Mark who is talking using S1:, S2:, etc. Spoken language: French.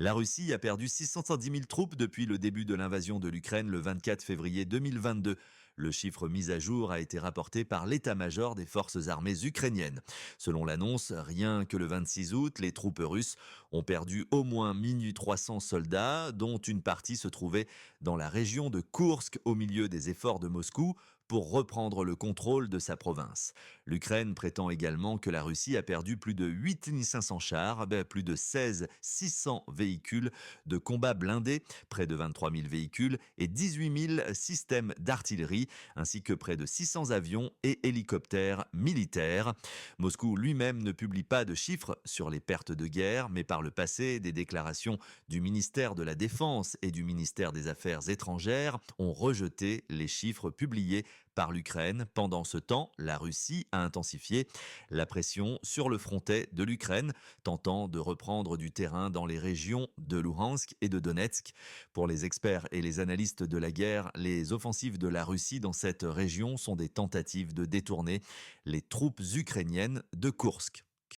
S1: La Russie a perdu 610 000 troupes depuis le début de l'invasion de l'Ukraine le 24 février 2022. Le chiffre mis à jour a été rapporté par l'état-major des forces armées ukrainiennes. Selon l'annonce, rien que le 26 août, les troupes russes ont perdu au moins 1300 soldats, dont une partie se trouvait dans la région de Koursk au milieu des efforts de Moscou pour reprendre le contrôle de sa province. L'Ukraine prétend également que la Russie a perdu plus de 8 500 chars, plus de 16 600 véhicules de combat blindés, près de 23 000 véhicules et 18 000 systèmes d'artillerie, ainsi que près de 600 avions et hélicoptères militaires. Moscou lui-même ne publie pas de chiffres sur les pertes de guerre, mais par le passé, des déclarations du ministère de la Défense et du ministère des Affaires étrangères ont rejeté les chiffres publiés par l'Ukraine. Pendant ce temps, la Russie a intensifié la pression sur le frontet de l'Ukraine, tentant de reprendre du terrain dans les régions de Luhansk et de Donetsk. Pour les experts et les analystes de la guerre, les offensives de la Russie dans cette région sont des tentatives de détourner les troupes ukrainiennes de Koursk.